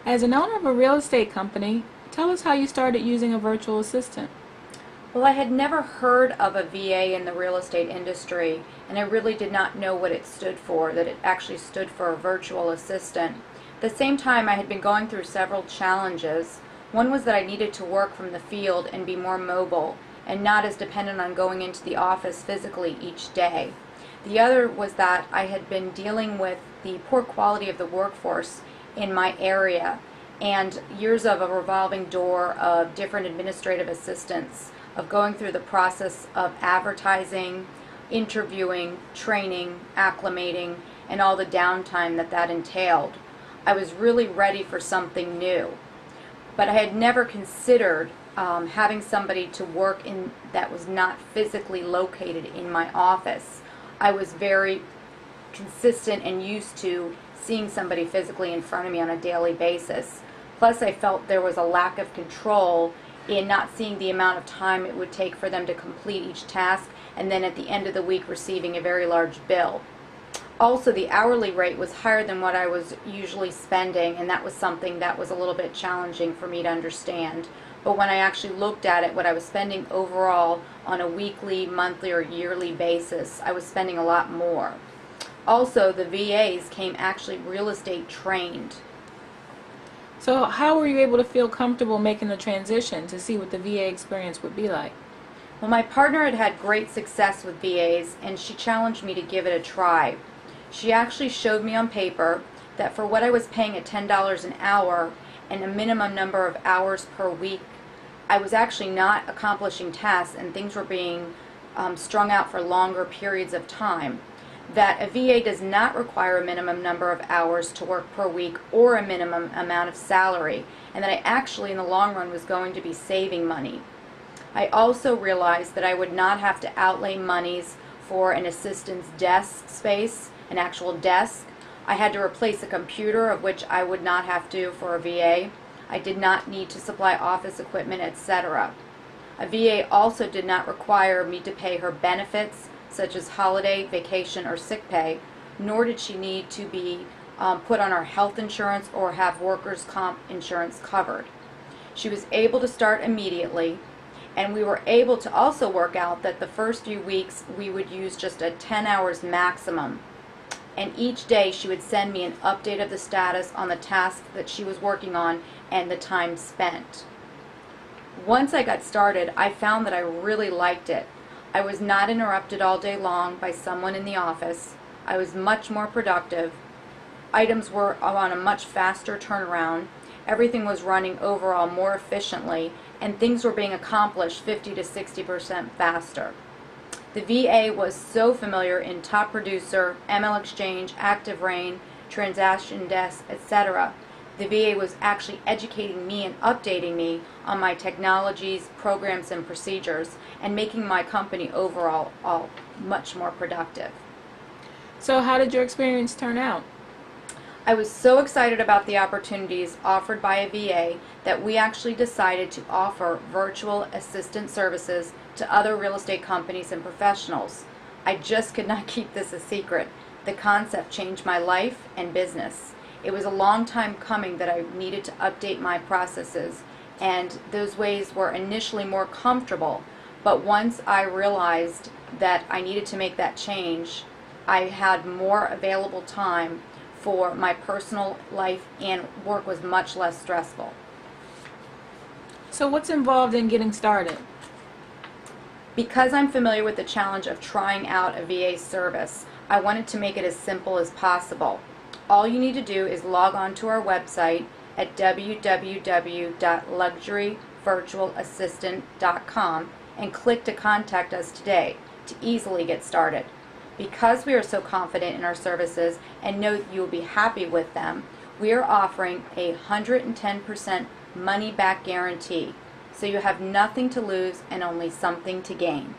As an owner of a real estate company, tell us how you started using a virtual assistant. Well, I had never heard of a VA in the real estate industry, and I really did not know what it stood for, that it actually stood for a virtual assistant. At the same time, I had been going through several challenges. One was that I needed to work from the field and be more mobile and not as dependent on going into the office physically each day. The other was that I had been dealing with the poor quality of the workforce in my area and years of a revolving door of different administrative assistants, of going through the process of advertising, interviewing, training, acclimating, and all the downtime that entailed. I was really ready for something new. But I had never considered having somebody to work in that was not physically located in my office. I was very consistent and used to seeing somebody physically in front of me on a daily basis. Plus, I felt there was a lack of control in not seeing the amount of time it would take for them to complete each task, and then at the end of the week receiving a very large bill. Also, the hourly rate was higher than what I was usually spending, and that was something that was a little bit challenging for me to understand. But when I actually looked at it, what I was spending overall on a weekly, monthly, or yearly basis, I was spending a lot more. Also, the VAs came actually real estate trained. So how were you able to feel comfortable making the transition to see what the VA experience would be like? Well, my partner had had great success with VAs, and she challenged me to give it a try. She actually showed me on paper that for what I was paying at $10 an hour and a minimum number of hours per week, I was actually not accomplishing tasks and things were being strung out for longer periods of time. That a VA does not require a minimum number of hours to work per week or a minimum amount of salary, and that I actually in the long run was going to be saving money. I also realized that I would not have to outlay monies for an assistant's desk space, an actual desk. I had to replace a computer, of which I would not have to for a VA. I did not need to supply office equipment, etc. A VA also did not require me to pay her benefits, such as holiday, vacation, or sick pay, nor did she need to be put on our health insurance or have workers' comp insurance covered. She was able to start immediately, and we were able to also work out that the first few weeks we would use just a 10 hours maximum. And each day she would send me an update of the status on the task that she was working on and the time spent. Once I got started, I found that I really liked it. I was not interrupted all day long by someone in the office. I was much more productive. Items were on a much faster turnaround. Everything was running overall more efficiently, and things were being accomplished 50 to 60% faster. The VA was so familiar in Top Producer, Mlxchange, ActiveRain, Transactiondesk, etc. The VA was actually educating me and updating me on my technologies, programs, and procedures, and making my company overall much more productive. So how did your experience turn out? I was so excited about the opportunities offered by a VA that we actually decided to offer virtual assistant services to other real estate companies and professionals. I just could not keep this a secret. The concept changed my life and business. It was a long time coming that I needed to update my processes, and those ways were initially more comfortable, but once I realized that I needed to make that change, I had more available time for my personal life, and work was much less stressful. So what's involved in getting started? Because I'm familiar with the challenge of trying out a VA service, I wanted to make it as simple as possible. All you need to do is log on to our website at www.luxuryvirtualassistant.com and click to contact us today to easily get started. Because we are so confident in our services and know that you will be happy with them, we are offering a 110% money back guarantee, so you have nothing to lose and only something to gain.